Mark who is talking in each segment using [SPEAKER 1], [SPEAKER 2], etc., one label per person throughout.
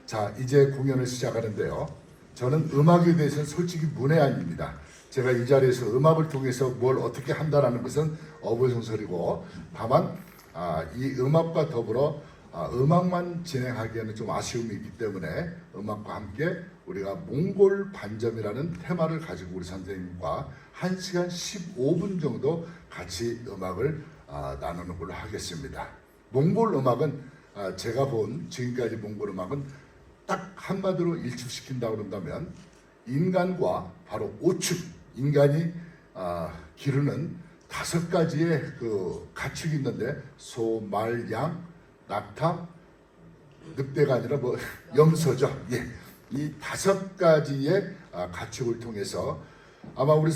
[SPEAKER 1] 자, 이제 공연을 시작하는데요. 저는 음악에 대해서는 솔직히 문외한입니다. 제가 이 자리에서 음악을 통해서 뭘 어떻게 한다라는 것은 어불성설이고, 다만 이 음악과 더불어 음악만 진행하기에는 좀 아쉬움이 있기 때문에 음악과 함께 우리가 몽골 반점이라는 테마를 가지고 우리 선생님과 1시간 15분 정도 같이 음악을 나누는 걸로 하겠습니다. 몽골 음악은 제가 본 지금까지 몽골 음악은 딱 한마디로 일축시킨다고 그런다면 인간과 바로 오축, 인간이 기르는 5가지의 그 가축이 있는데 소, 말, 양, 낙타, 늑대가 아니라 뭐 염소죠. 예, 이 5가지의 가축을 통해서 아마 우리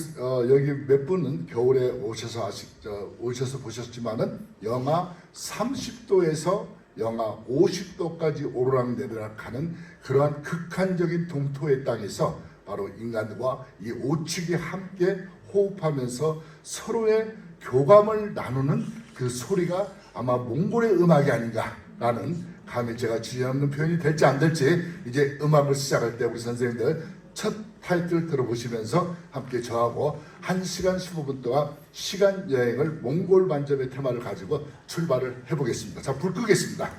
[SPEAKER 1] 여기 몇 분은 겨울에 오셔서 보셨지만은 영하 30도에서 영하 50도까지 오르락내리락하는 그러한 극한적인 동토의 땅에서 바로 인간과 이 오축이 함께 호흡하면서 서로의 교감을 나누는 그 소리가 아마 몽골의 음악이 아닌가라는, 감히 제가 주저없는 표현이 될지 안 될지 이제 음악을 시작할 때 우리 선생님들 첫 타이틀 들어보시면서 함께 저하고 1시간 15분 동안 시간 여행을 몽골 반점의 테마를 가지고 출발을 해보겠습니다. 자, 불 끄겠습니다.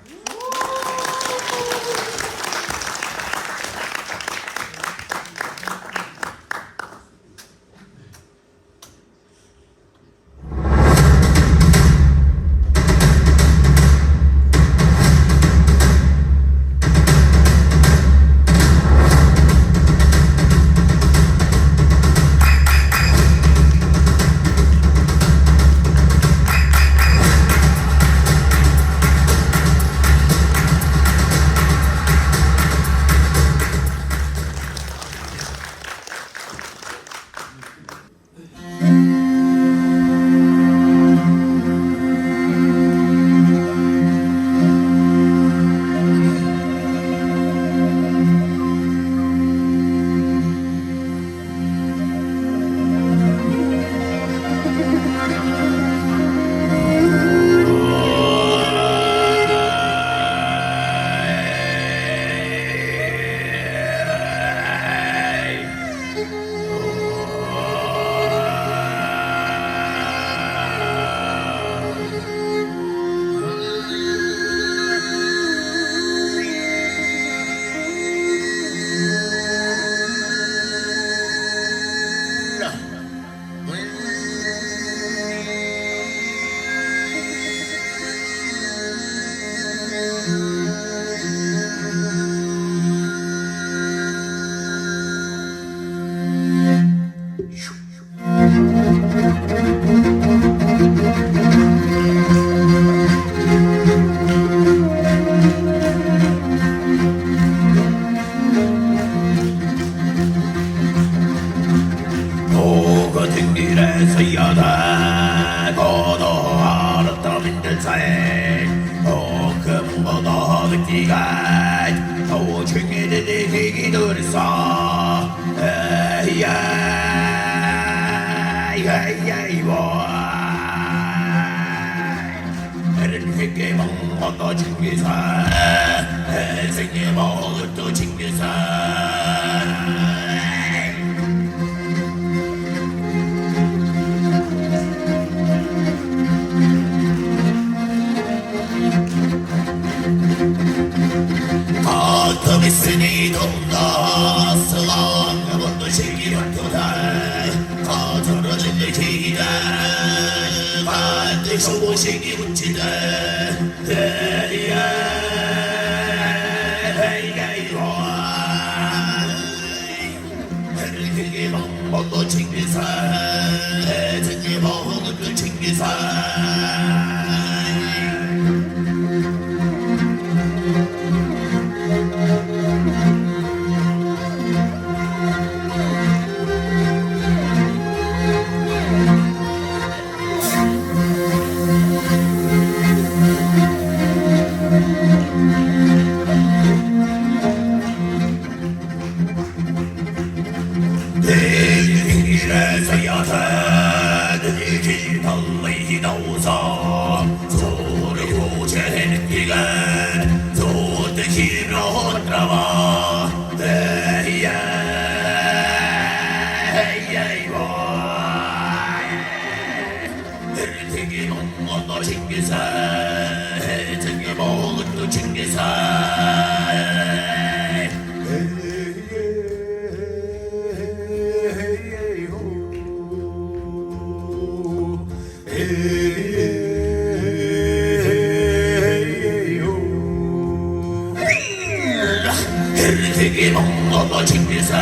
[SPEAKER 2] 되게 먹고 챙겨서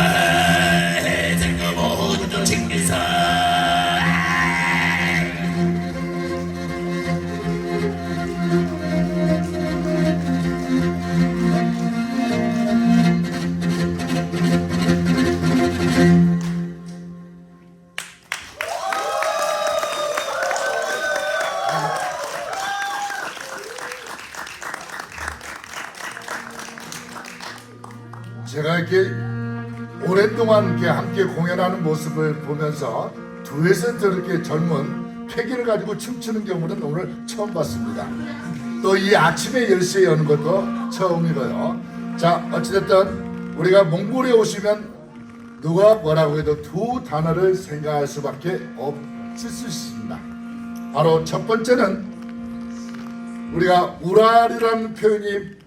[SPEAKER 2] 되게 먹고 챙겨서
[SPEAKER 1] 제가 이렇게 오랫동안 이렇게 함께 공연하는 모습을 보면서 두에서 저렇게 젊은 패기를 가지고 춤추는 경우는 오늘 처음 봤습니다. 또 이 아침에 10시에 여는 것도 처음이고요. 자, 어찌됐든 우리가 몽골에 오시면 누가 뭐라고 해도 두 단어를 생각할 수밖에 없을 수 있습니다. 바로 첫 번째는 우리가 우랄이라는 표현이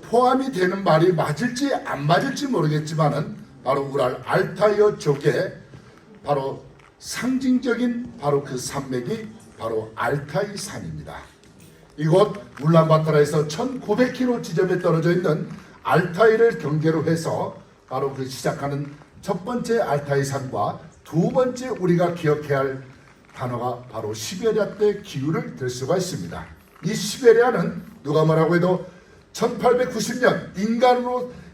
[SPEAKER 1] 포함이 되는 말이 맞을지 안 맞을지 모르겠지만은 바로 우랄 알타이어 쪽에 바로 상징적인 바로 그 산맥이 바로 알타이 산입니다. 이곳 울란바토르에서 1900km 지점에 떨어져 있는 알타이를 경계로 해서 바로 그 시작하는 첫 번째 알타이 산과 두 번째 우리가 기억해야 할 단어가 바로 시베리아 때 기후를 들 수가 있습니다. 이 시베리아는 누가 뭐라고 해도 1890년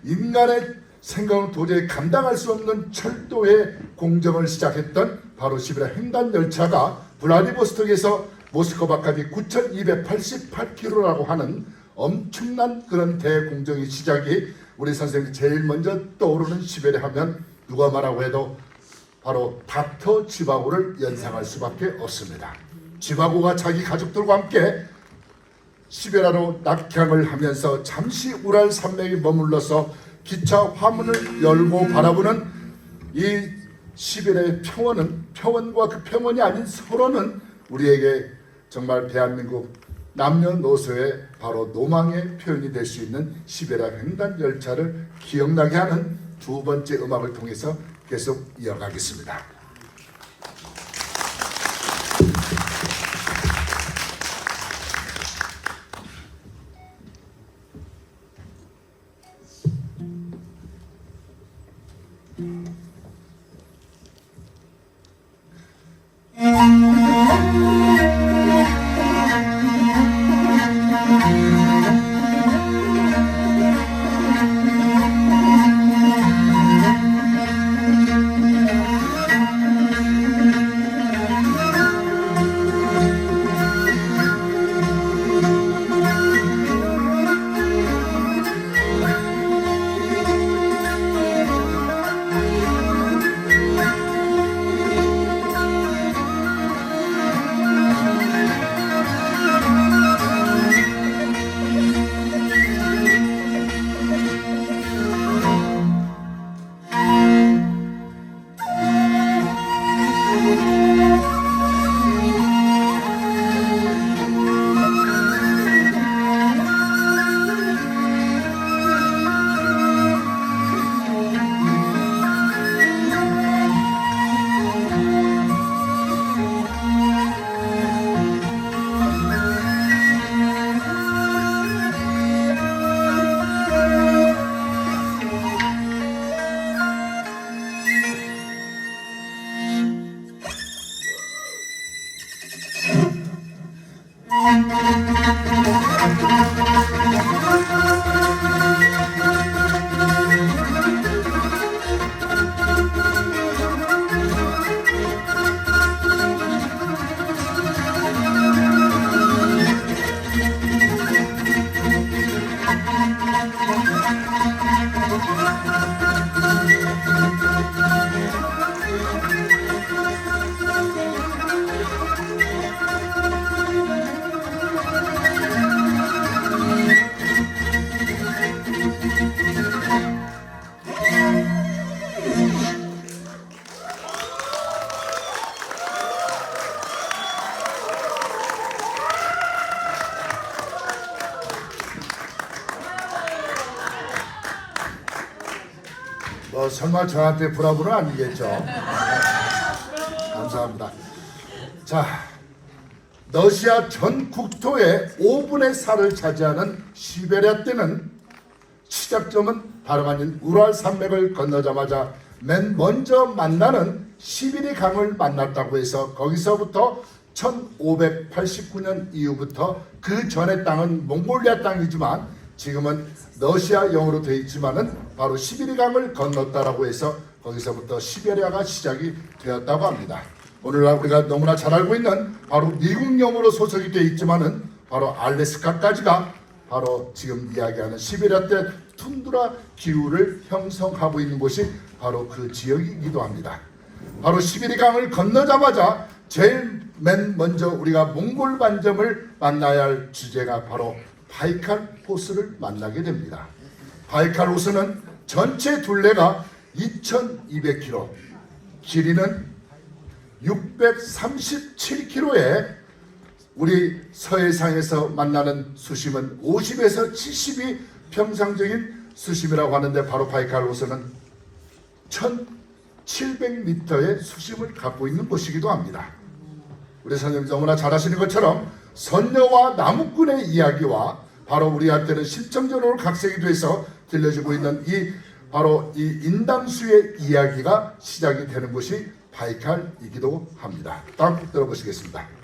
[SPEAKER 1] 인간의 생각은 도저히 감당할 수 없는 철도의 공정을 시작했던 바로 시베리아 횡단 열차가 블라디보스톡에서 모스크바까지 9,288km라고 하는 엄청난 그런 대공정의 시작이 우리 선생님이 제일 먼저 떠오르는 시베리아 하면 누가 말하고 해도 바로 닥터 지바고를 연상할 수밖에 없습니다. 지바고가 자기 가족들과 함께 시베리아로 낙향을 하면서 잠시 우랄 산맥에 머물러서 기차 화문을 열고 바라보는 이 시베리아의 평원과 그 평원이 아닌 서로는 우리에게 정말 대한민국 남녀노소의 바로 노망의 표현이 될 수 있는 시베리아 횡단 열차를 기억나게 하는 두 번째 음악을 통해서 계속 이어가겠습니다. 설마 저한테 브라보는 아니겠죠? 감사합니다. 자, 러시아 전 국토의 5분의 4를 차지하는 시베리아 떼는 시작점은 다름 아닌 우랄 산맥을 건너자마자 맨 먼저 만나는 시비리 강을 만났다고 해서 거기서부터 1589년 이후부터 그 전의 땅은 몽골리아 땅이지만 지금은 러시아영으로 되어 있지만은 바로 시비리 강을 건넜다라고 해서 거기서부터 시베리아가 시작이 되었다고 합니다. 오늘날 우리가 너무나 잘 알고 있는 바로 미국령으로 소속이 되어 있지만은 바로 알래스카까지가 바로 지금 이야기하는 시베리아 때 툰드라 기후를 형성하고 있는 곳이 바로 그 지역이기도 합니다. 바로 시비리 강을 건너자마자 제일 맨 먼저 우리가 몽골 반점을 만나야 할 주제가 바로 바이칼 호수를 만나게 됩니다. 바이칼 호수는 전체 둘레가 2200km, 길이는 637km에 우리 서해상에서 만나는 수심은 50에서 70이 평상적인 수심이라고 하는데 바로 바이칼 호수는 1700m의 수심을 갖고 있는 곳이기도 합니다. 우리 선생님 너무나 잘 아시는 것처럼 선녀와 나무꾼의 이야기와 바로 우리한테는 실정적으로 각색이 돼서 들려지고 있는 이 바로 이 인담수의 이야기가 시작이 되는 곳이 바이칼이기도 합니다. 다음 곡 들어보시겠습니다.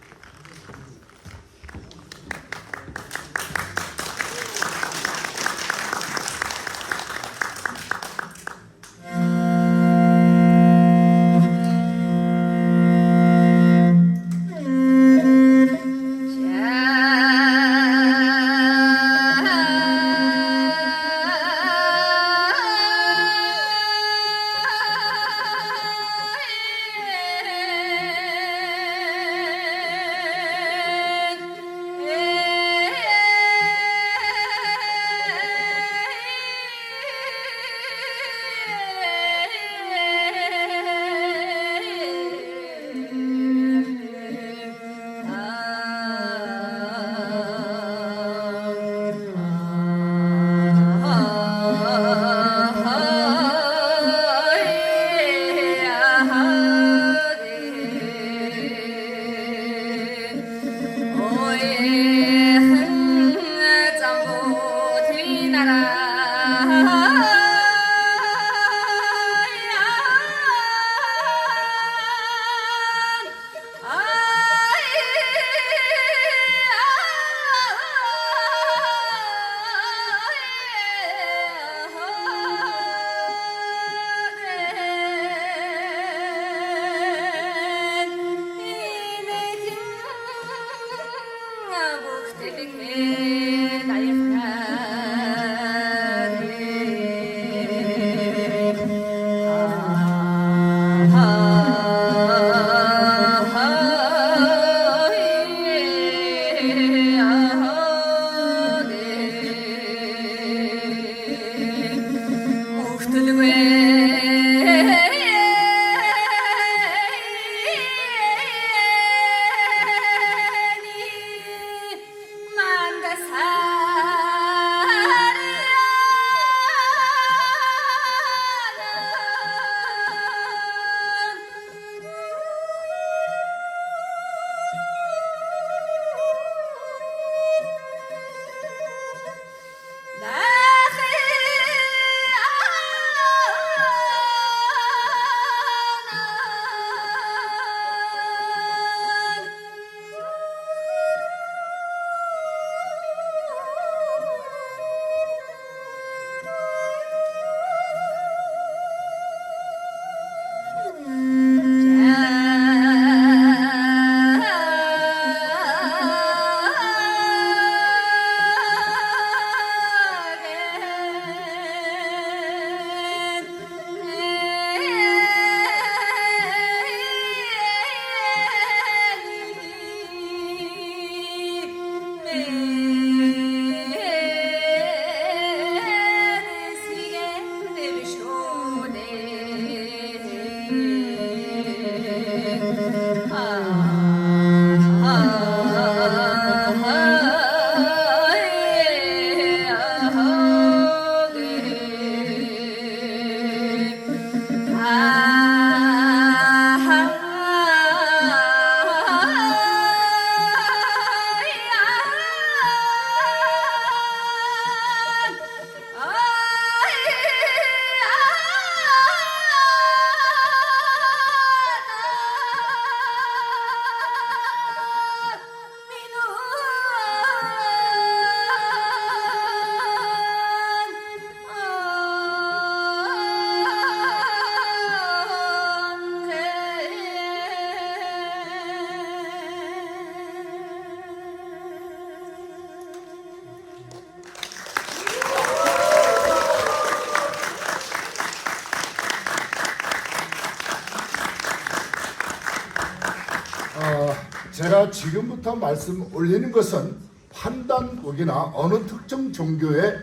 [SPEAKER 1] 제가 지금부터 말씀 올리는 것은 판단국이나 어느 특정 종교에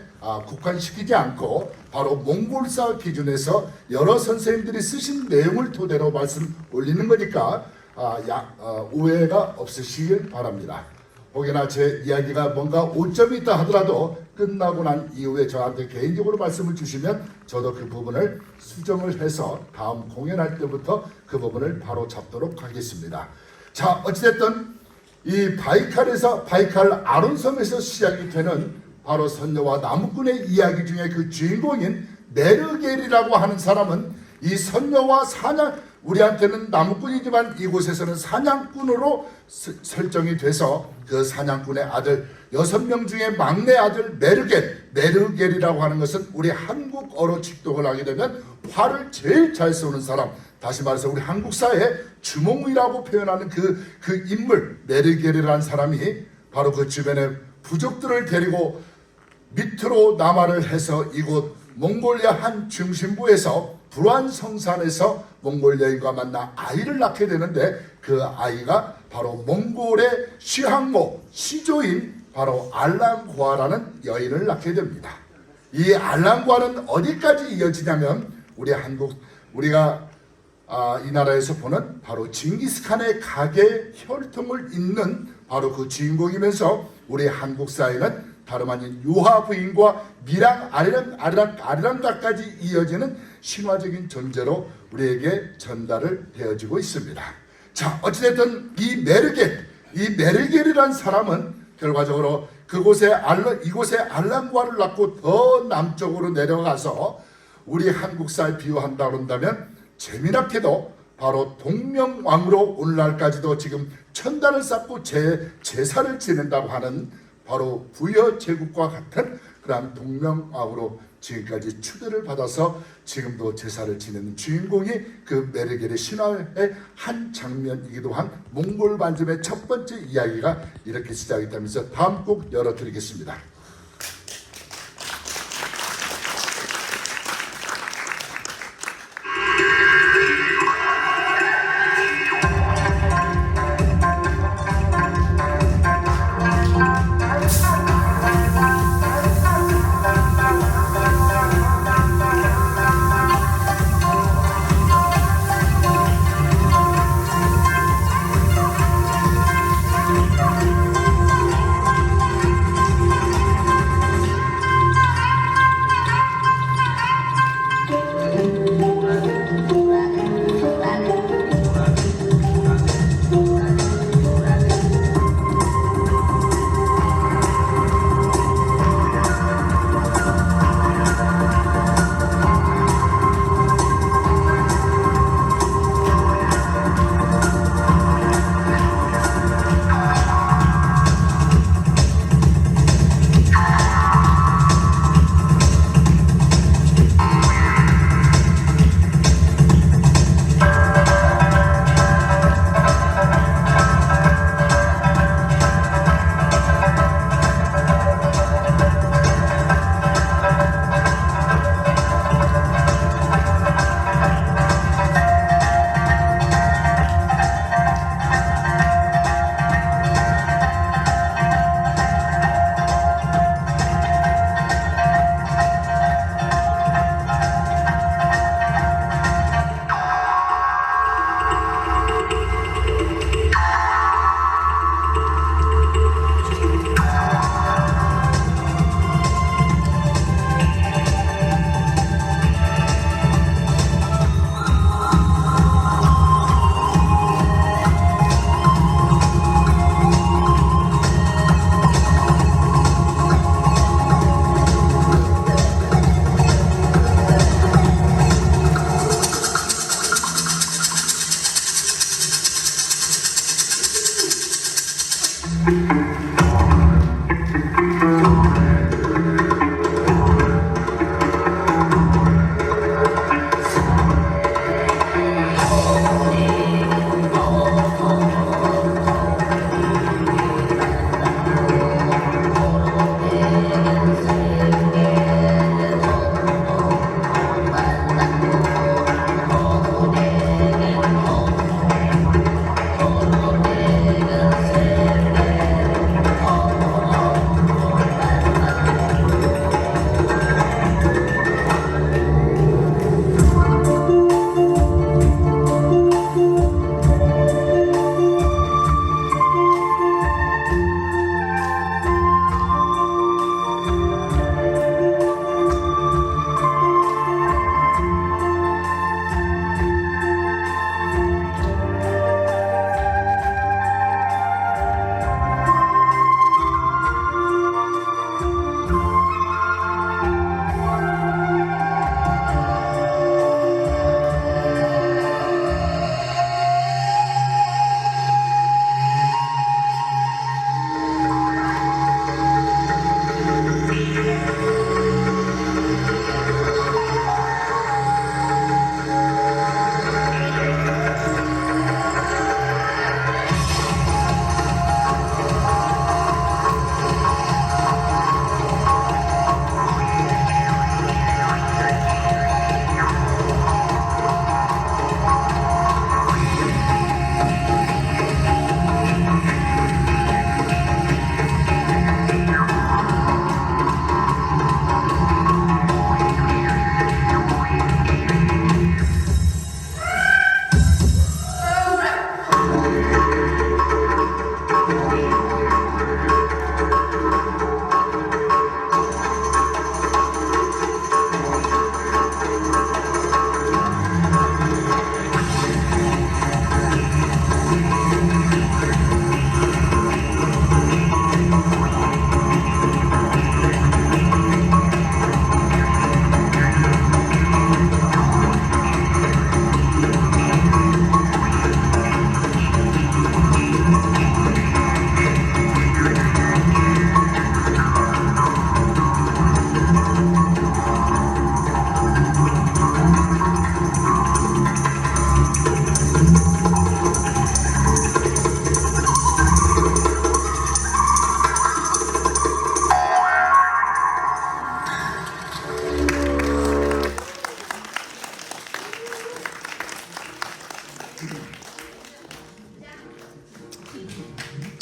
[SPEAKER 1] 국한시키지 않고 바로 몽골사 기준에서 여러 선생님들이 쓰신 내용을 토대로 말씀 올리는 거니까 오해가 없으시길 바랍니다. 혹여나 제 이야기가 뭔가 오점이 있다 하더라도 끝나고 난 이후에 저한테 개인적으로 말씀을 주시면 저도 그 부분을 수정을 해서 다음 공연할 때부터 그 부분을 바로 잡도록 하겠습니다. 자, 어찌됐든 이 바이칼 아론섬에서 시작이 되는 바로 선녀와 나무꾼의 이야기 중에 그 주인공인 메르겔이라고 하는 사람은 이 선녀와 우리한테는 나무꾼이지만 이곳에서는 사냥꾼으로 설정이 돼서 그 사냥꾼의 아들 6명 중에 막내 아들 메르겔이라고 하는 것은 우리 한국어로 직독을 하게 되면 활을 제일 잘 쏘는 사람, 다시 말해서 우리 한국사에 주몽이라고 표현하는 그 인물 메르겔이라는 사람이 바로 그 주변의 부족들을 데리고 밑으로 남하를 해서 이곳 몽골리아 한 중심부에서 불완성산에서 몽골 여인과 만나 아이를 낳게 되는데 그 아이가 바로 몽골의 시항모 시조인 바로 알랑구아라는 여인을 낳게 됩니다. 이 알랑구아는 어디까지 이어지냐면 우리가 이 나라에서 보는 바로 징기스칸의 가계 혈통을 잇는 바로 그 주인공이면서 우리 한국사에는 다름 아닌 요하 부인과 미랑 아리랑가까지 이어지는 신화적인 존재로 우리에게 전달을 되어지고 있습니다. 자, 어찌됐든 이 메르겔이라는 사람은 결과적으로 이곳에 알랑구아를 낳고 더 남쪽으로 내려가서 우리 한국사에 비유한다 그런다면 재미나게도 바로 동명왕으로 오늘날까지도 지금 천단을 쌓고 제사를 지낸다고 하는 바로 부여 제국과 같은 그러한 동명왕으로 지금까지 추대를 받아서 지금도 제사를 지내는 주인공이 그 메르겔의 신화의 한 장면이기도 한 몽골 반점의 첫 번째 이야기가 이렇게 시작이 되면서 다음 곡 열어드리겠습니다.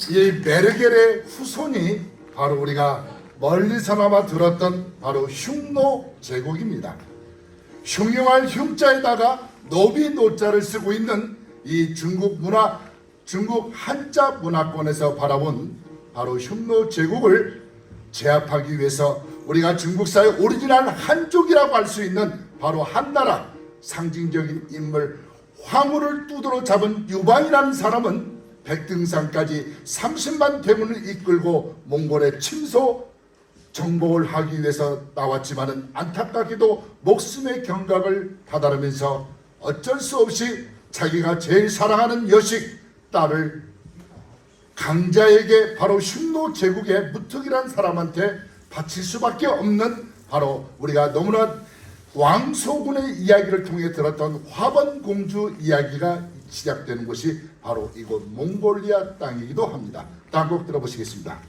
[SPEAKER 1] 이 메르겔의 후손이 바로 우리가 멀리서나마 들었던 바로 흉노 제국입니다. 흉흉할 흉자에다가 노비 노자를 쓰고 있는 이 중국 문화, 중국 한자 문화권에서 바라본 바로 흉노 제국을 제압하기 위해서 우리가 중국사의 오리지널 한족이라고 할 수 있는 바로 한나라 상징적인 인물 황후를 두드러 잡은 유방이라는 사람은 백등산까지 30만 대군을 이끌고 몽골의 침소 정복을 하기 위해서 나왔지만은 안타깝게도 목숨의 경각을 다다르면서 어쩔 수 없이 자기가 제일 사랑하는 여식 딸을 강자에게 바로 흉노 제국의 무턱이란 사람한테 바칠 수밖에 없는 바로 우리가 너무나 왕소군의 이야기를 통해 들었던 화번공주 이야기가 시작되는 곳이 바로 이곳 몽골리아 땅이기도 합니다. 다음 곡 들어보시겠습니다.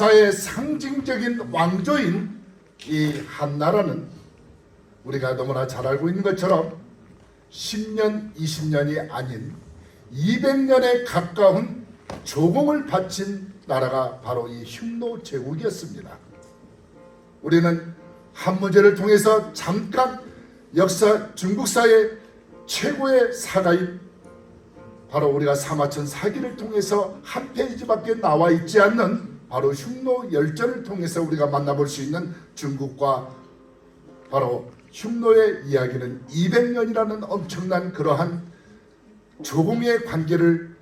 [SPEAKER 1] 중국사의 상징적인 왕조인 이 한나라는 우리가 너무나 잘 알고 있는 것처럼 10년, 20년이 아닌 200년에 가까운 조공을 바친 나라가 바로 이 흉노 제국이었습니다. 우리는 한 문제를 통해서 잠깐 역사 중국사의 최고의 사가인 바로 우리가 사마천 사기를 통해서 한 페이지밖에 나와 있지 않는 바로 흉노 열전을 통해서 우리가 만나볼 수 있는 중국과 바로 흉노의 이야기는 200년이라는 엄청난 그러한 조공의 관계를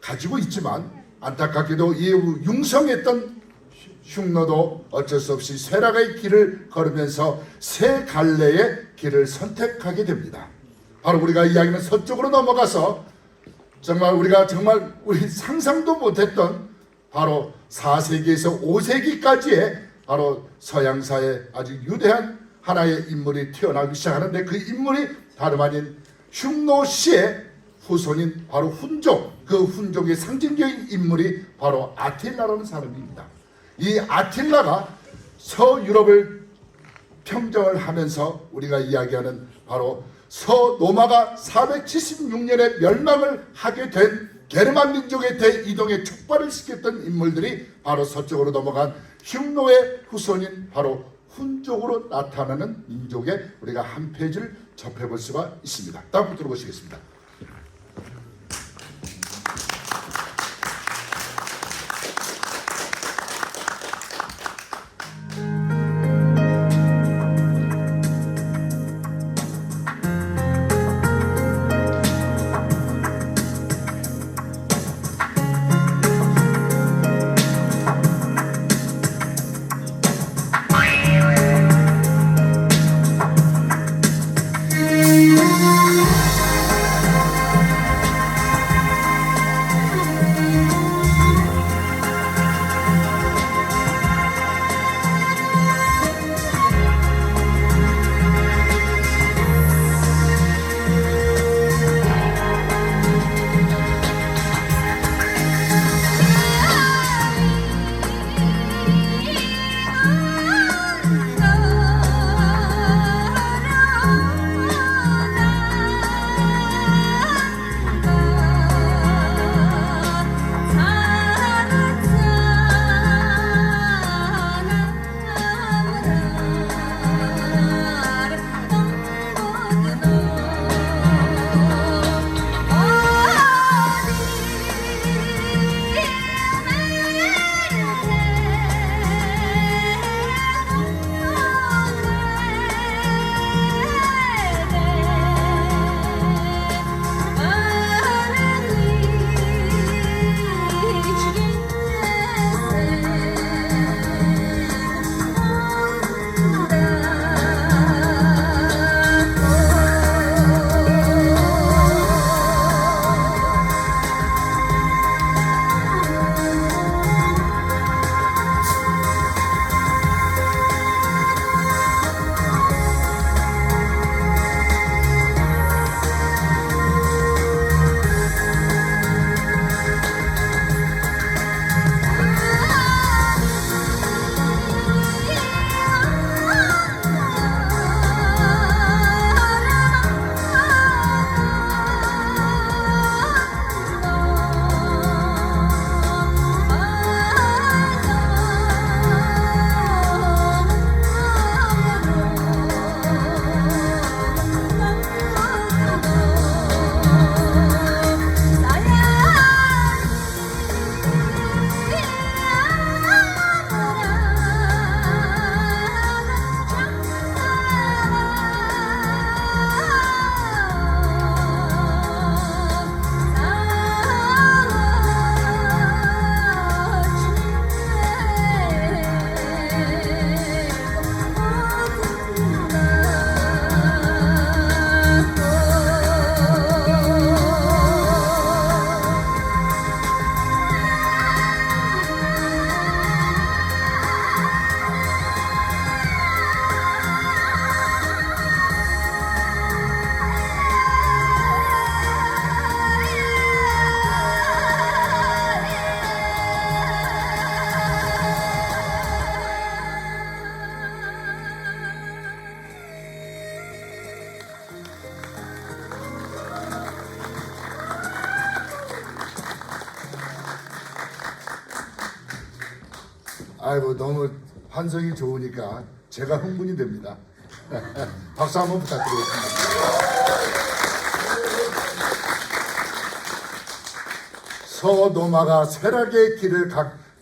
[SPEAKER 1] 가지고 있지만 안타깝게도 이후 융성했던 흉노도 어쩔 수 없이 쇠락의 길을 걸으면서 새 갈래의 길을 선택하게 됩니다. 바로 우리가 이야기는 서쪽으로 넘어가서 정말 우리 상상도 못했던 바로 4세기에서 5세기까지의 바로 서양사의 아주 유대한 하나의 인물이 태어나기 시작하는데, 그 인물이 다름 아닌 흉노 씨의 후손인 바로 훈족, 그 훈족의 상징적인 인물이 바로 아틸라라는 사람입니다. 이 아틸라가 서유럽을 평정을 하면서 우리가 이야기하는 바로 서로마가 476년에 멸망을 하게 된 게르만 민족의 대이동에 촉발을 시켰던 인물들이 바로 서쪽으로 넘어간 흉노의 후손인 바로 훈족으로 나타나는 민족의 우리가 한 페이지를 접해볼 수가 있습니다. 다음 들어보시겠습니다. 아이고, 너무 환성이 좋으니까 제가 흥분이 됩니다. 박수 한번 부탁드리겠습니다. 서노마가 쇠락의 길을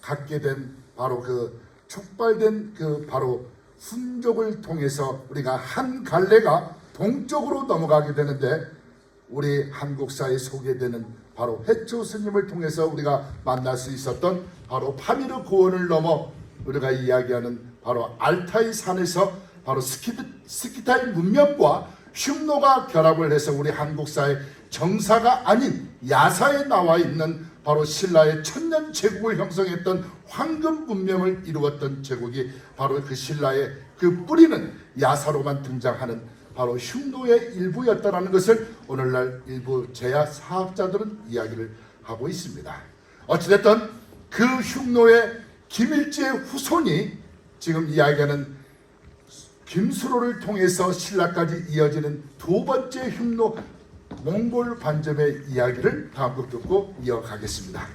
[SPEAKER 1] 갖게 된 바로 그 촉발된 그 바로 훈족을 통해서 우리가 한 갈래가 동쪽으로 넘어가게 되는데, 우리 한국사에 소개되는 바로 해초 스님을 통해서 우리가 만날 수 있었던 바로 파미르 고원을 넘어 우리가 이야기하는 바로 알타이 산에서 바로 스키타이 문명과 흉노가 결합을 해서 우리 한국사의 정사가 아닌 야사에 나와 있는 바로 신라의 천년 제국을 형성했던 황금 문명을 이루었던 제국이 바로 그 신라의 그 뿌리는 야사로만 등장하는 바로 흉노의 일부였다라는 것을 오늘날 일부 제야 사학자들은 이야기를 하고 있습니다. 어찌됐든 그 흉노의 김일지의 후손이 지금 이야기하는 김수로를 통해서 신라까지 이어지는 두 번째 흉노 몽골 반점의 이야기를 다음 곡 듣고 이어가겠습니다.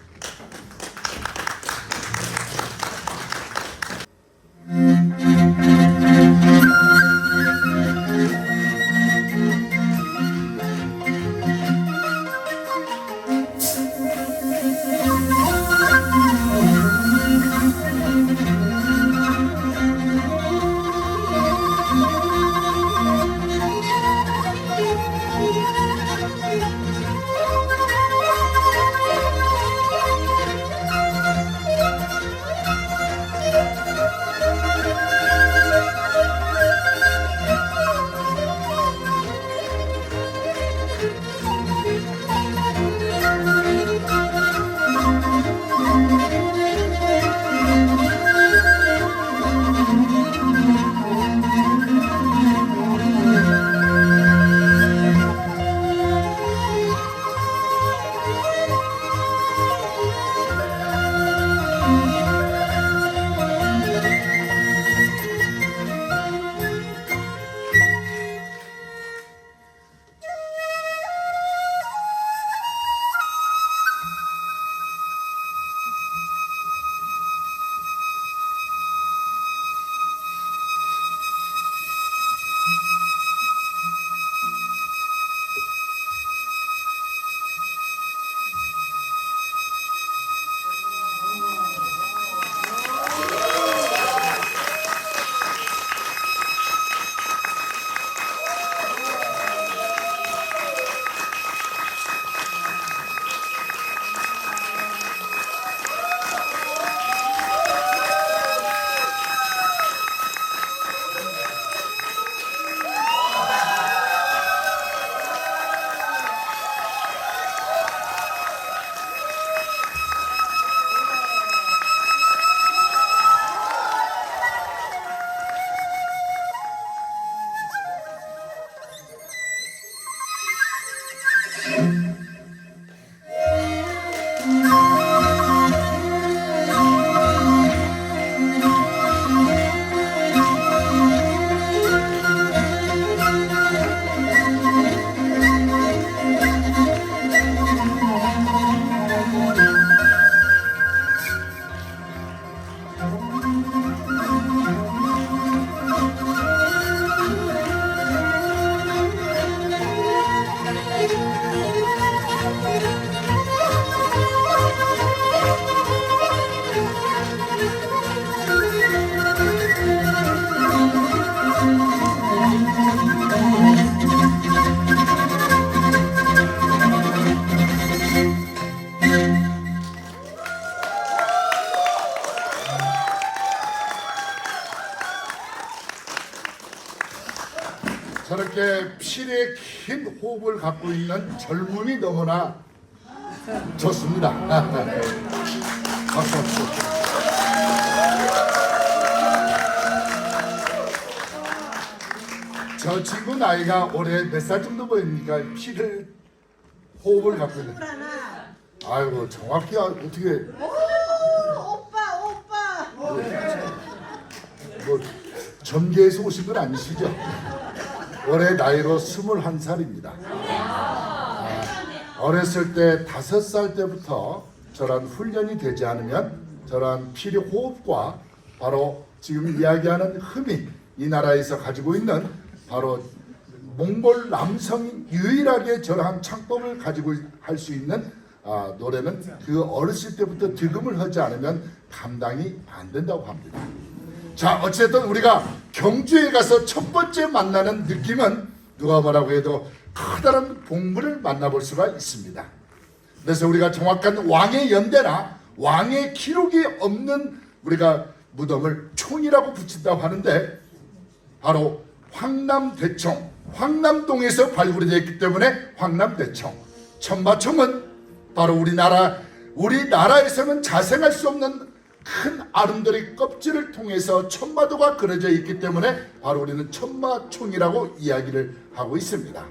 [SPEAKER 1] 저렇게 필의 긴 호흡을 갖고 있는 젊음이 너무나 좋습니다. 박수 박수. 저 친구 나이가 올해 몇 살 정도 보입니까? 필을 호흡을 갖고 있는. 아이고 정확히 어떻게?
[SPEAKER 3] 오빠.
[SPEAKER 1] 뭐 점계에서 오신 건 아니시죠? 올해 나이로 21살입니다. 어렸을 때 5살 때부터 저런 훈련이 되지 않으면 저런 필의 호흡과 바로 지금 이야기하는 흠이 이 나라에서 가지고 있는 바로 몽골 남성이 유일하게 저러한 창법을 가지고 할 수 있는 노래는 그 어렸을 때부터 득음을 하지 않으면 감당이 안 된다고 합니다. 자, 어쨌든 우리가 경주에 가서 첫 번째 만나는 느낌은 누가 뭐라고 해도 커다란 봉분을 만나볼 수가 있습니다. 그래서 우리가 정확한 왕의 연대나 왕의 기록이 없는 우리가 무덤을 총이라고 붙인다고 하는데, 바로 황남대총, 황남동에서 발굴이 되었기 때문에 황남대총. 천마총은 바로 우리나라에서는 자생할 수 없는 큰 아름드리 껍질을 통해서 천마도가 그려져 있기 때문에 바로 우리는 천마총이라고 이야기를 하고 있습니다.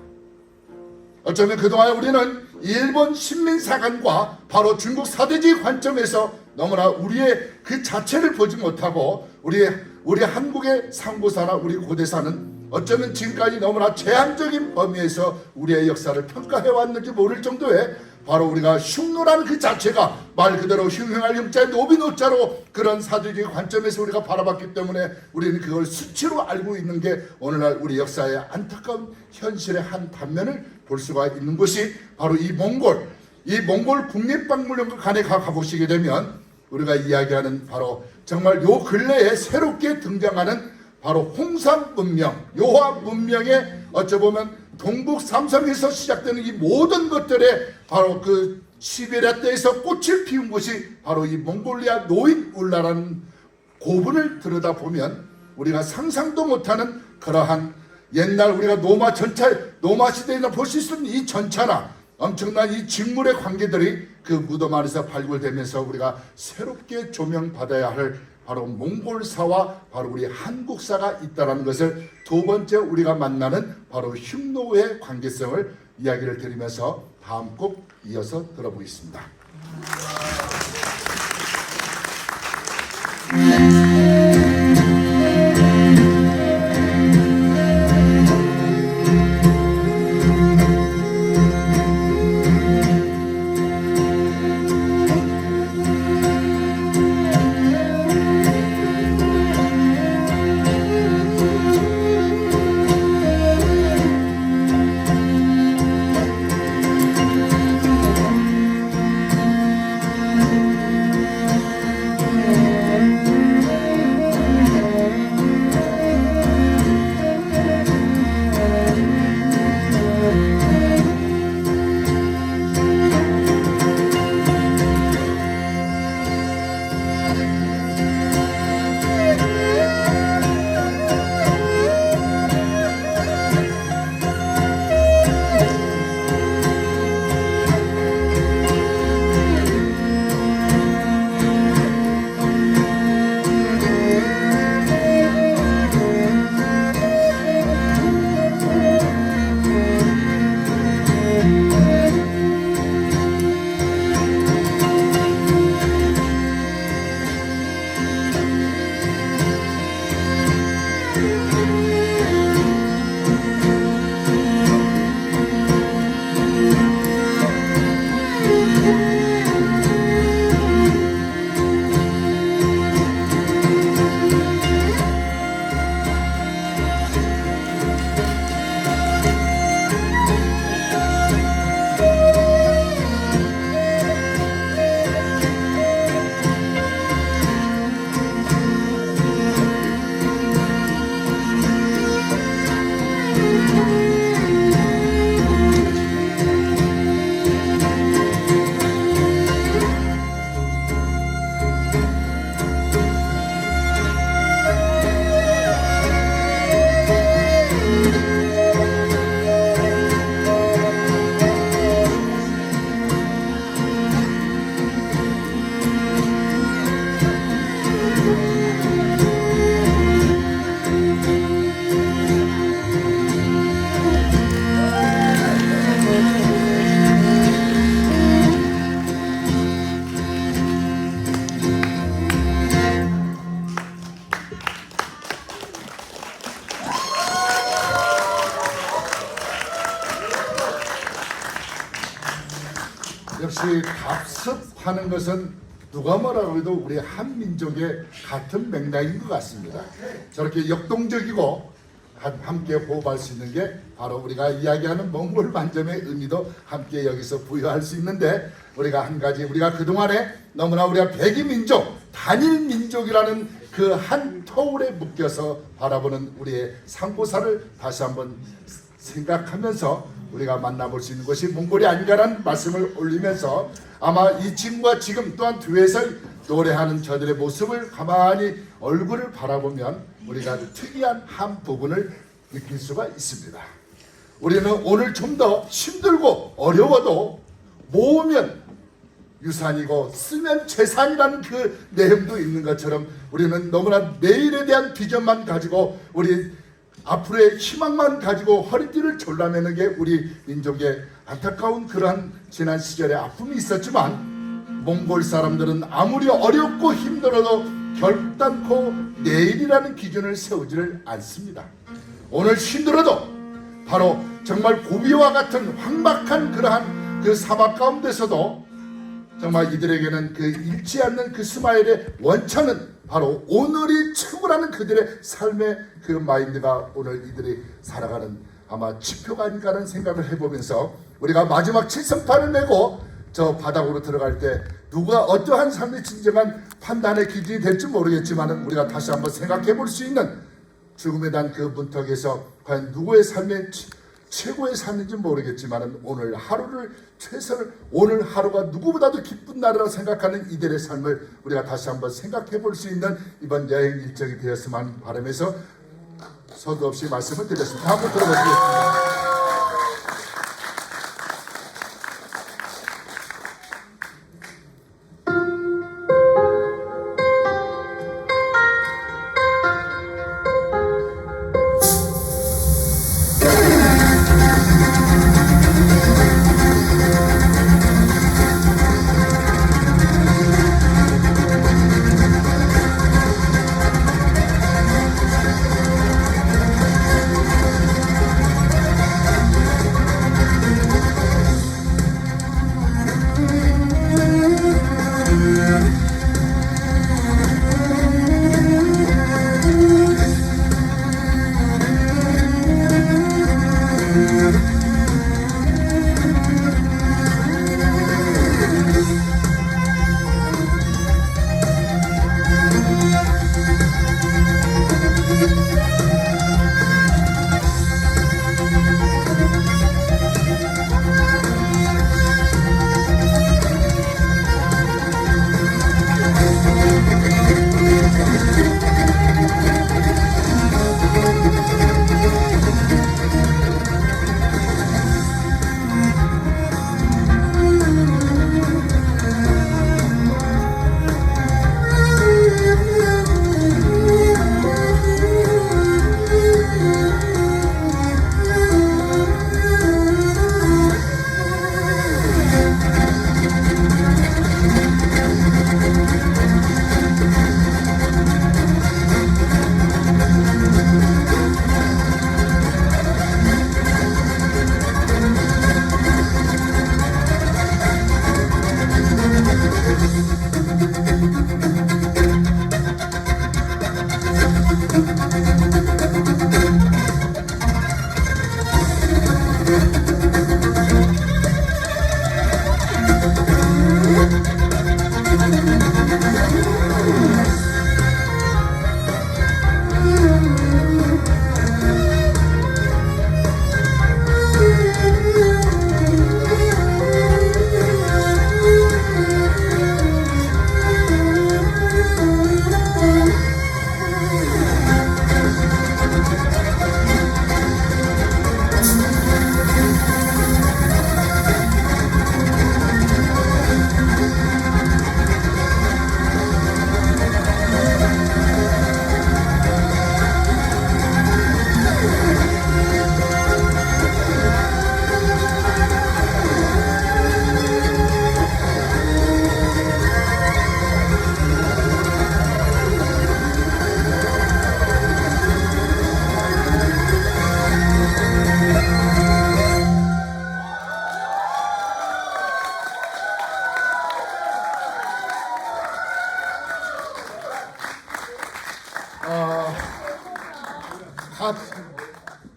[SPEAKER 1] 어쩌면 그동안 우리는 일본 식민사관과 바로 중국 사대주의 관점에서 너무나 우리의 그 자체를 보지 못하고 우리 한국의 상고사나 우리 고대사는 어쩌면 지금까지 너무나 제한적인 범위에서 우리의 역사를 평가해왔는지 모를 정도의 바로 우리가 흉노라는 그 자체가 말 그대로 흉흉할 흉자에 노비 노자로 그런 사대주의 관점에서 우리가 바라봤기 때문에 우리는 그걸 수치로 알고 있는 게 오늘날 우리 역사의 안타까운 현실의 한 단면을 볼 수가 있는 것이 바로 이 몽골 국립박물관에 가보시게 되면 우리가 이야기하는 바로 정말 요 근래에 새롭게 등장하는 바로 홍산 문명, 요하 문명의 어쩌보면 동북 삼성에서 시작되는 이 모든 것들의 바로 그 시베리아 때에서 꽃을 피운 것이 바로 이 몽골리아 노인울라라는 고분을 들여다보면 우리가 상상도 못하는 그러한 옛날 우리가 노마 시대에나 볼 수 있는 이 전차나 엄청난 이 직물의 관계들이 그 무덤 안에서 발굴되면서 우리가 새롭게 조명받아야 할 바로 몽골사와 바로 우리 한국사가 있다는 것을 두 번째 우리가 만나는 바로 흉노의 관계성을 이야기를 드리면서 다음 곡 이어서 들어보겠습니다. 역시 답습하는 것은 누가 뭐라고 해도 우리 한민족의 같은 맥락인 것 같습니다. 저렇게 역동적이고 함께 호흡할 수 있는 게 바로 우리가 이야기하는 몽골 만점의 의미도 함께 여기서 부여할 수 있는데, 우리가 한 가지, 우리가 그동안에 너무나 우리가 백이민족, 단일민족이라는 그 한 터울에 묶여서 바라보는 우리의 상고사를 다시 한번 생각하면서 우리가 만나볼 수 있는 것이 몽골이 아닌가라는 말씀을 올리면서 아마 이 친구가 지금 또한 뒤에서 노래하는 저들의 모습을 가만히 얼굴을 바라보면 우리가 특이한 한 부분을 느낄 수가 있습니다. 우리는 오늘 좀 더 힘들고 어려워도 모으면 유산이고 쓰면 재산이라는 그 내용도 있는 것처럼 우리는 너무나 내일에 대한 비전만 가지고 우리 앞으로의 희망만 가지고 허리띠를 졸라매는 게 우리 민족의 안타까운 그러한 지난 시절의 아픔이 있었지만 몽골 사람들은 아무리 어렵고 힘들어도 결단코 내일이라는 기준을 세우지를 않습니다. 오늘 힘들어도 바로 정말 고비와 같은 황박한 그러한 그 사막 가운데서도 정말 이들에게는 그 잃지 않는 그 스마일의 원천은 바로 오늘이 최고라는 그들의 삶의 그 마인드가 오늘 이들이 살아가는 아마 지표가 아닌가라는 생각을 해보면서 우리가 마지막 칠성판을 메고 저 바닥으로 들어갈 때 누가 어떠한 삶의 진정한 판단의 기준이 될지 모르겠지만 우리가 다시 한번 생각해 볼 수 있는 죽음에 대한 그 문턱에서 과연 누구의 삶의 최고의 삶인지 모르겠지만 오늘 하루를 최선을 오늘 하루가 누구보다도 기쁜 날이라고 생각하는 이들의 삶을 우리가 다시 한번 생각해 볼 수 있는 이번 여행 일정이 되었으면 하는 바람에서 서두 없이 말씀을 드렸습니다. 한번 들어보시겠습니다.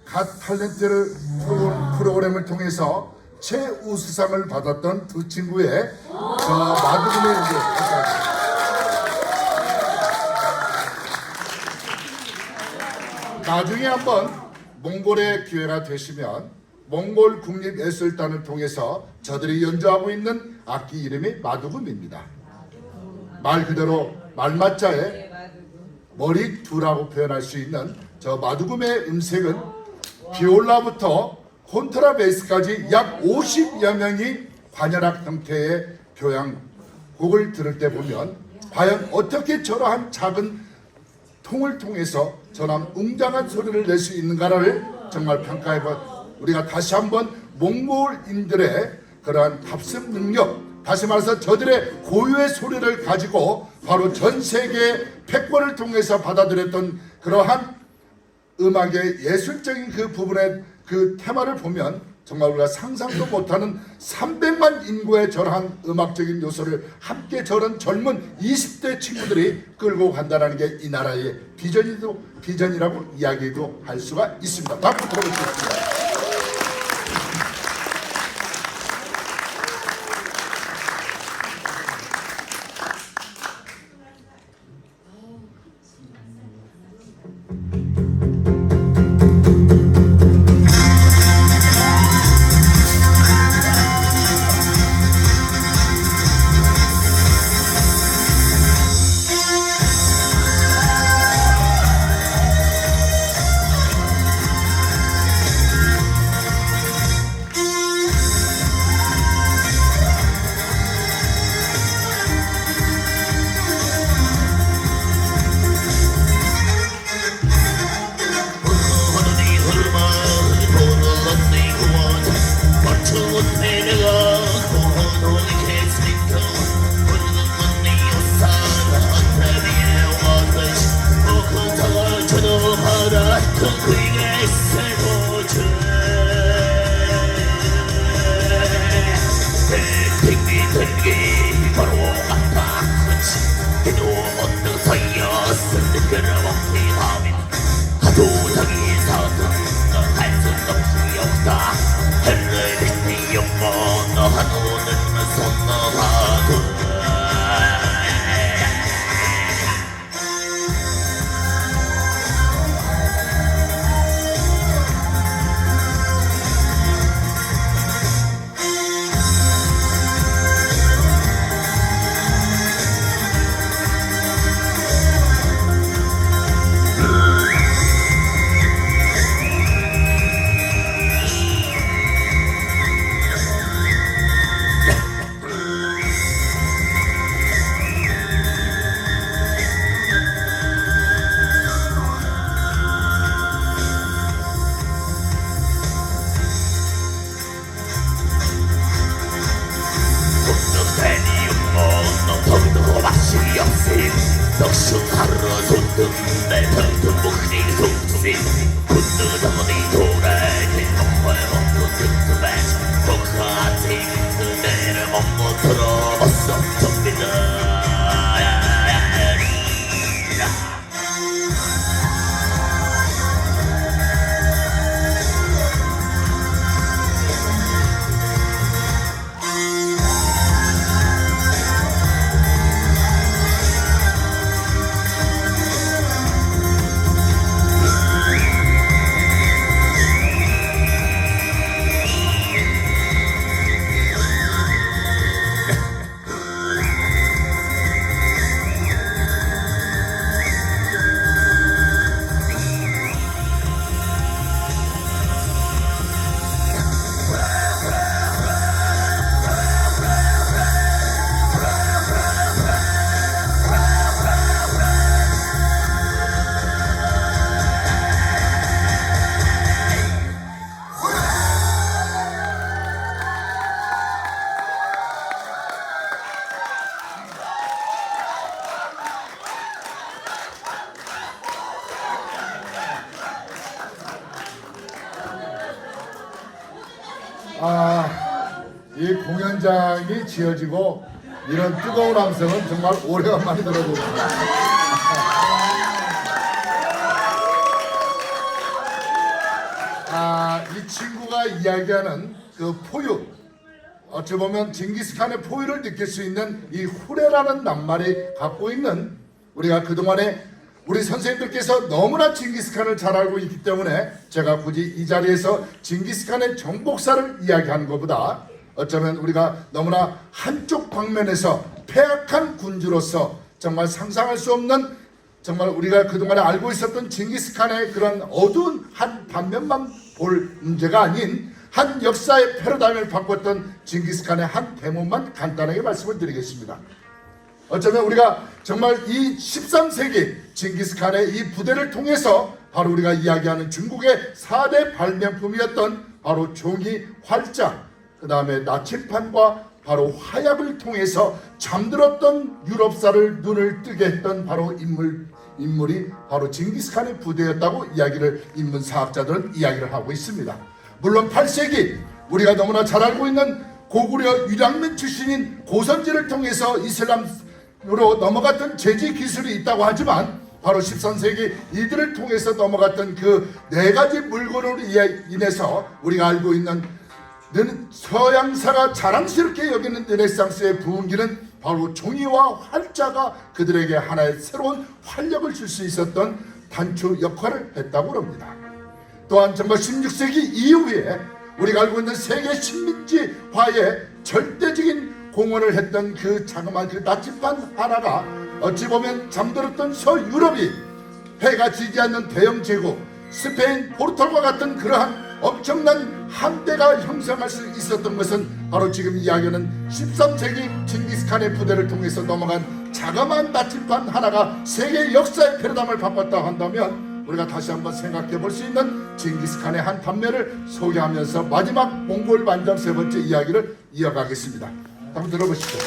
[SPEAKER 1] 갓 탤런트 프로그램을 통해서 최우수상을 받았던 두 친구의 마두군의 나중에 한번 몽골의 기회가 되시면 몽골 국립예술단을 통해서 저들이 연주하고 있는 악기 이름이 마두금입니다. 말 그대로 말맞자에 머리두라고 표현할 수 있는 저 마두금의 음색은 비올라부터 콘트라베이스까지 약 50여 명이 관현악 형태의 교향곡을 들을 때 보면 과연 어떻게 저러한 작은 통을 통해서 저런 웅장한 소리를 낼 수 있는가를 정말 평가해봐. 우리가 다시 한번 몽골인들의 그러한 탑승 능력, 다시 말해서 저들의 고유의 소리를 가지고 바로 전 세계 패권을 통해서 받아들였던 그러한 음악의 예술적인 그 부분의 그 테마를 보면 정말 우리가 상상도 못하는 300만 인구의 저러한 음악적인 요소를 함께 저런 젊은 20대 친구들이 끌고 간다는 게 이 나라의 비전이라고 이야기도 할 수가 있습니다. 박수 들어보시겠습니다. 이 공연장이 지어지고 이런 뜨거운 함성은 정말 오래간만에 들어봅니다. 이 친구가 이야기하는 그 포유, 어찌 보면 징기스칸의 포유를 느낄 수 있는 이 후레라는 낱말이 갖고 있는 우리가 그동안에 우리 선생님들께서 너무나 징기스칸을 잘 알고 있기 때문에 제가 굳이 이 자리에서 징기스칸의 정복사를 이야기하는 것보다 어쩌면 우리가 너무나 한쪽 방면에서 패악한 군주로서 정말 상상할 수 없는, 정말 우리가 그동안에 알고 있었던 징기스칸의 그런 어두운 한 단면만 볼 문제가 아닌 한 역사의 패러다임을 바꿨던 징기스칸의 한 대목만 간단하게 말씀을 드리겠습니다. 어쩌면 우리가 정말 이 13세기 징기스칸의 이 부대를 통해서 바로 우리가 이야기하는 중국의 4대 발명품이었던 바로 종이, 활자, 그 다음에 나침판과 바로 화약을 통해서 잠들었던 유럽사를 눈을 뜨게 했던 바로 인물이 바로 징기스칸의 부대였다고 이야기를 인문사학자들은 이야기를 하고 있습니다. 물론 8세기 우리가 너무나 잘 알고 있는 고구려 유랑민 출신인 고선지를 통해서 이슬람으로 넘어갔던 제지 기술이 있다고 하지만 바로 13세기 이들을 통해서 넘어갔던 그 4가지 물건으로 인해서 우리가 알고 있는 서양사가 자랑스럽게 여기는 르네상스의 부흥기는 바로 종이와 활자가 그들에게 하나의 새로운 활력을 줄 수 있었던 단추 역할을 했다고 합니다. 또한 정말 16세기 이후에 우리가 알고 있는 세계 식민지화에 절대적인 공헌을 했던 그 자그마한 그 나침반 하나가 어찌 보면 잠들었던 서유럽이 해가 지지 않는 대영 제국 스페인, 포르투갈과 같은 그러한 엄청난 함대가 형성할 수 있었던 것은 바로 지금 이야기하는 13세기 징기스칸의 부대를 통해서 넘어간 자그마한 나침반 하나가 세계 역사의 패러다임을 바꿨다 한다면 우리가 다시 한번 생각해 볼 수 있는 징기스칸의 한 단면을 소개하면서 마지막 몽골 반정 3번째 이야기를 이어가겠습니다. 한번 들어보시죠.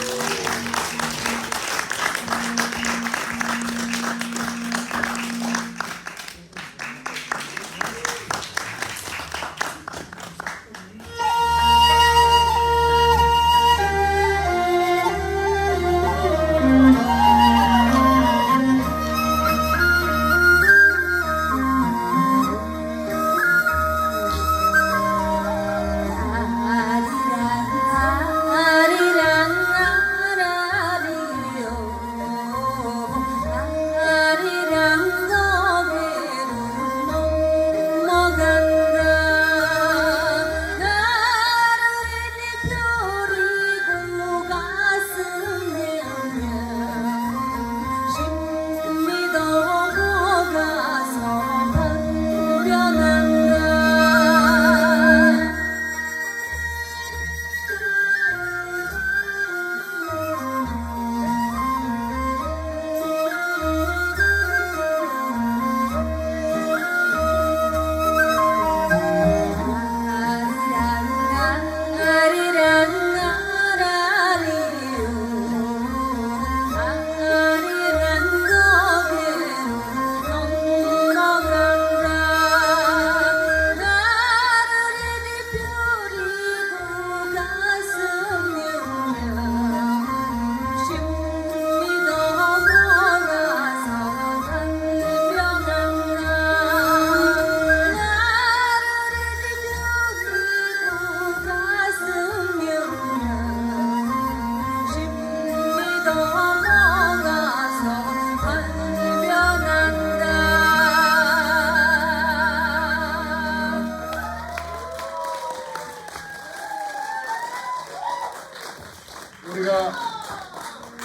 [SPEAKER 1] 우리가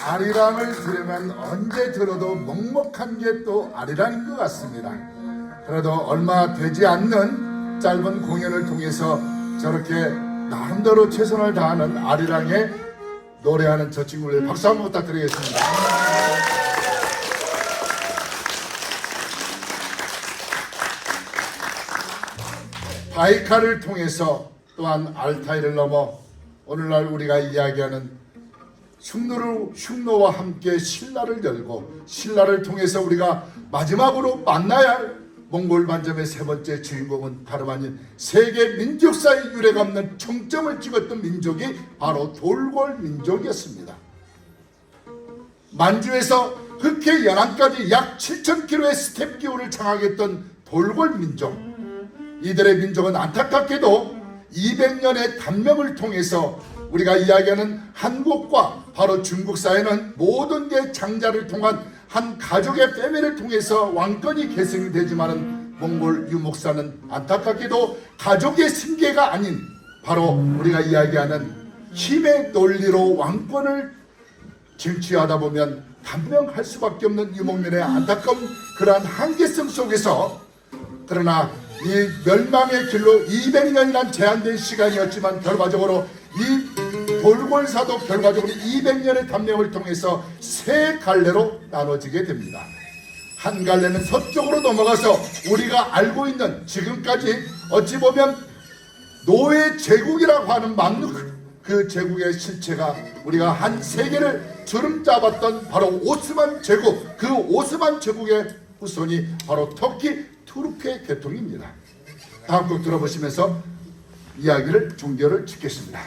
[SPEAKER 1] 아리랑을 들으면 언제 들어도 먹먹한 게 또 아리랑인 것 같습니다. 그래도 얼마 되지 않는 짧은 공연을 통해서 저렇게 나름대로 최선을 다하는 아리랑에 노래하는 저 친구들 박수 한번 부탁드리겠습니다. 바이칼을 통해서 또한 알타이를 넘어 오늘날 우리가 이야기하는 흉노와 함께 신라를 열고 신라를 통해서 우리가 마지막으로 만나야 할 몽골 반점의 3번째 주인공은 다름 아닌 세계 민족사의 유래가 없는 정점을 찍었던 민족이 바로 돌골 민족이었습니다. 만주에서 흑해 연안까지 약 7,000km의 스텝 기후를 장악했던 돌골 민족, 이들의 민족은 안타깝게도 200년의 단명을 통해서 우리가 이야기하는 한국과 바로 중국 사이는 모든 게 장자를 통한 한 가족의 패밀을 통해서 왕권이 계승이 되지만은 몽골 유목사는 안타깝게도 가족의 승계가 아닌 바로 우리가 이야기하는 힘의 논리로 왕권을 쟁취하다 보면 단명할 수밖에 없는 유목민의 안타까운 그러한 한계성 속에서, 그러나 이 멸망의 길로 200년이란 제한된 시간이었지만 결과적으로 이 돌궐사도 결과적으로 200년의 단명을 통해서 세 갈래로 나눠지게 됩니다. 한 갈래는 서쪽으로 넘어가서 우리가 알고 있는 지금까지 어찌 보면 노예 제국이라고 하는 막루 그 제국의 실체가 우리가 한 세계를 주름 잡았던 바로 오스만 제국, 그 오스만 제국의 후손이 바로 터키 투르크의 계통입니다. 다음 곡 들어보시면서 이야기를 종결을 짓겠습니다.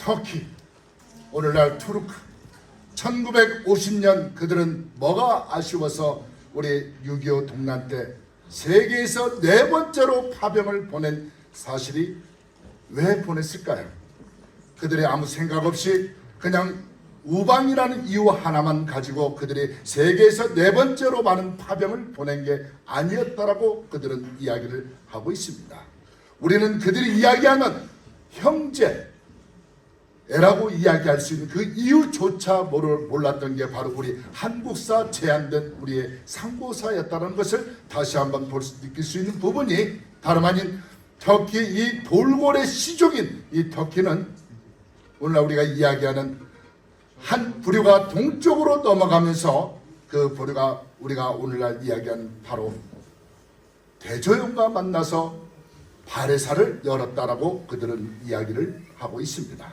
[SPEAKER 1] 터키, 오늘날 투르크, 1950년 그들은 뭐가 아쉬워서 우리 6.25 동란 때 세계에서 네 번째로 파병을 보낸 사실이 왜 보냈을까요? 그들이 아무 생각 없이 그냥 우방이라는 이유 하나만 가지고 그들이 세계에서 네 번째로 많은 파병을 보낸 게 아니었다라고 그들은 이야기를 하고 있습니다. 우리는 그들이 이야기하는 형제라고 이야기할 수 있는 그 이유조차 몰랐던 게 바로 우리 한국사 제한된 우리의 상고사였다는 것을 다시 한번 느낄 수 있는 부분이 다름 아닌 터키 이 돌고래 시족인 이 터키는 오늘날 우리가 이야기하는 한 부류가 동쪽으로 넘어가면서 그 부류가 우리가 오늘날 이야기하는 바로 대조영과 만나서 바레사를 열었다라고 그들은 이야기를 하고 있습니다.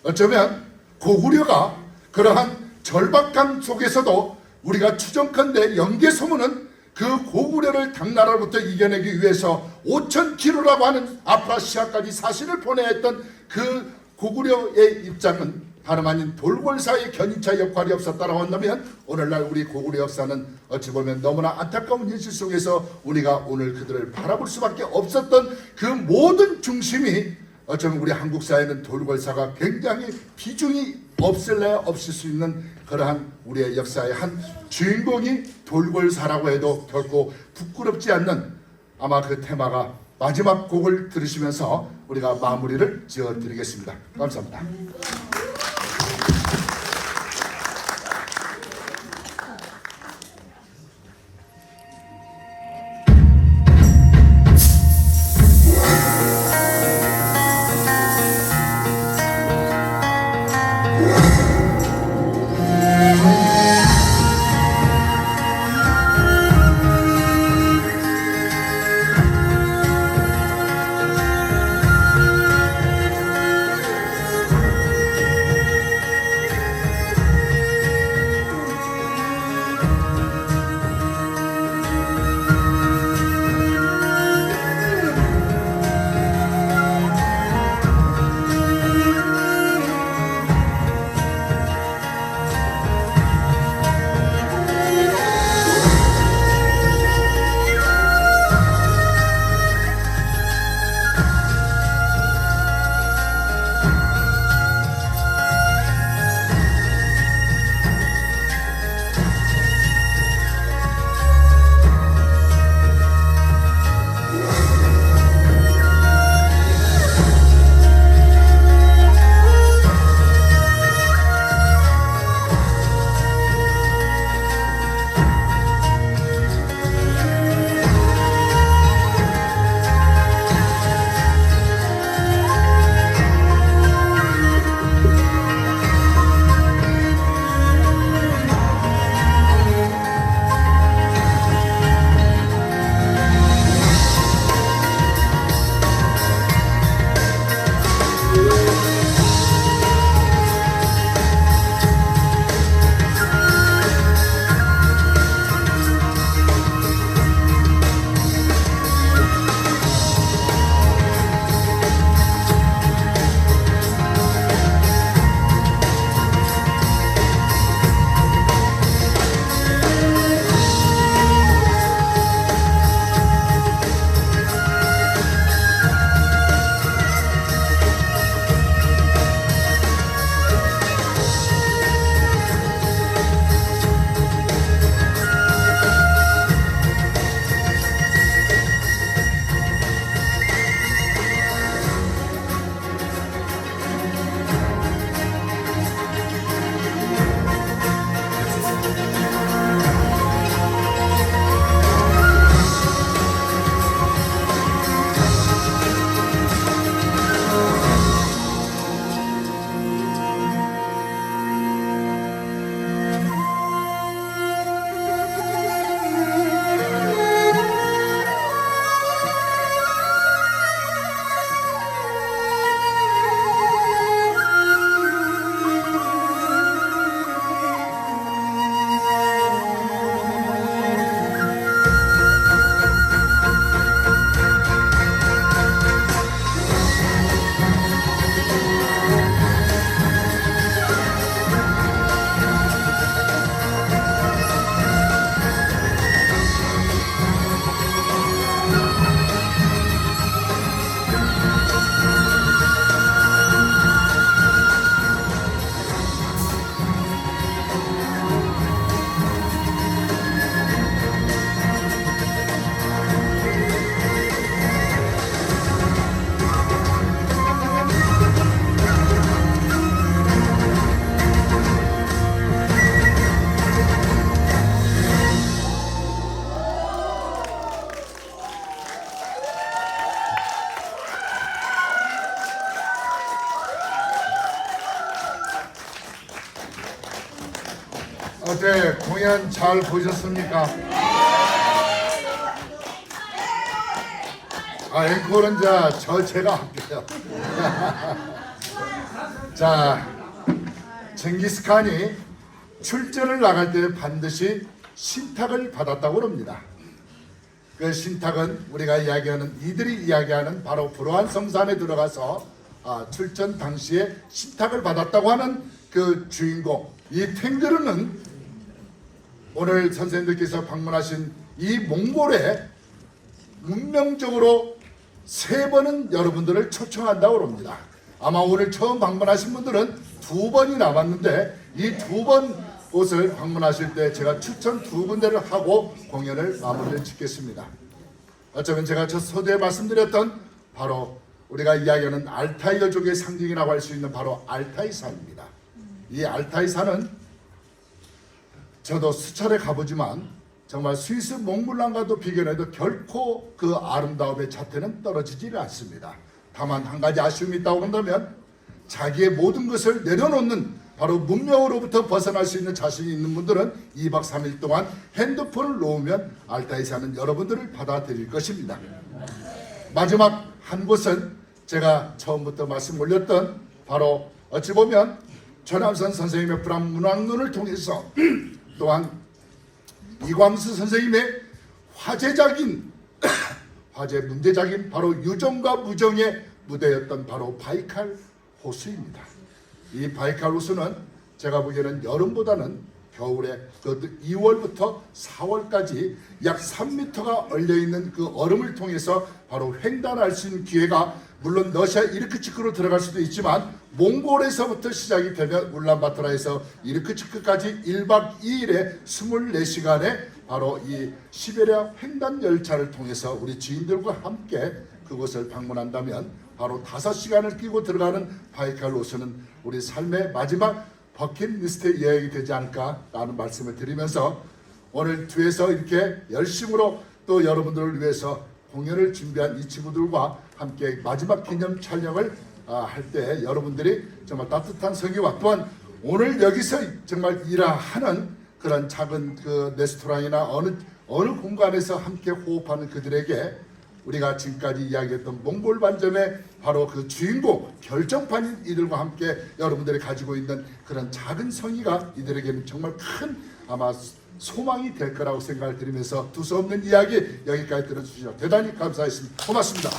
[SPEAKER 1] 어쩌면 고구려가 그러한 절박함 속에서도 우리가 추정컨대 영계소문은 그 고구려를 당나라로부터 이겨내기 위해서 5,000km라고 하는 아프라시아까지 사신을 보내야 했던 그 고구려의 입장은 다름 아닌 돌궐사의 견인차 역할이 없었다라고 한다면 오늘날 우리 고구려 역사는 어찌 보면 너무나 안타까운 현실 속에서 우리가 오늘 그들을 바라볼 수밖에 없었던 그 모든 중심이 어쩌면 우리 한국 사회는 돌궐사가 굉장히 비중이 없을래야 없을 수 있는 그러한 우리의 역사의 한 주인공이 돌궐사라고 해도 결코 부끄럽지 않는 아마 그 테마가 마지막 곡을 들으시면서 우리가 마무리를 지어드리겠습니다. 감사합니다. 어때? 공연 잘 보셨습니까? 앵콜은 제가 할게요. 자, 징기스칸이 출전을 나갈 때 반드시 신탁을 받았다고 합니다. 그 신탁은 우리가 이야기하는 이들이 이야기하는 바로 불화한 성산에 들어가서 출전 당시에 신탁을 받았다고 하는 그 주인공 이 탱그르는 오늘 선생님들께서 방문하신 이 몽골에 운명적으로 3번은 여러분들을 초청한다고 합니다. 아마 오늘 처음 방문하신 분들은 2번이 남았는데 이 2번 곳을 방문하실 때 제가 추천 2군데를 하고 공연을 마무리를 짓겠습니다. 어쩌면 제가 저 서두에 말씀드렸던 바로 우리가 이야기하는 알타이어족의 상징이라고 할 수 있는 바로 알타이산입니다. 이 알타이산은 저도 수차례 가보지만 정말 스위스 몽블랑과도 비교해도 결코 그 아름다움의 자태는 떨어지지 않습니다. 다만 한 가지 아쉬움이 있다고 한다면 자기의 모든 것을 내려놓는 바로 문명으로부터 벗어날 수 있는 자신이 있는 분들은 2박 3일 동안 핸드폰을 놓으면 알타이산은 여러분들을 받아들일 것입니다. 마지막 한 곳은 제가 처음부터 말씀 올렸던 바로 어찌 보면 전함선 선생님의 불암문학론을 통해서 또한 이광수 선생님의 화제적인 화제 문제작인 바로 유정과 무정의 무대였던 바로 바이칼 호수입니다. 이 바이칼 호수는 제가 보기에는 여름보다는 겨울에 그 2월부터 4월까지 약 3m가 얼려있는 그 얼음을 통해서 바로 횡단할 수 있는 기회가 물론 러시아 이르크츠크로 들어갈 수도 있지만 몽골에서부터 시작이 되면 울란바토르에서 이르크츠크까지 1박 2일에 24시간에 바로 이 시베리아 횡단 열차를 통해서 우리 지인들과 함께 그곳을 방문한다면 바로 5시간을 끼고 들어가는 바이칼 호수는 우리 삶의 마지막 버킷리스트 여행이 되지 않을까라는 말씀을 드리면서 오늘 뒤에서 이렇게 열심으로 또 여러분들을 위해서 공연을 준비한 이 친구들과 함께 마지막 기념 촬영을 할 때 여러분들이 정말 따뜻한 성의와 또한 오늘 여기서 정말 일하는 그런 작은 그 레스토랑이나 어느 공간에서 함께 호흡하는 그들에게 우리가 지금까지 이야기했던 몽골 반점의 바로 그 주인공 결정판인 이들과 함께 여러분들이 가지고 있는 그런 작은 성의가 이들에게는 정말 큰 아마 소망이 될 거라고 생각을 드리면서 두서없는 이야기 여기까지 들어주시죠. 대단히 감사했습니다. 고맙습니다.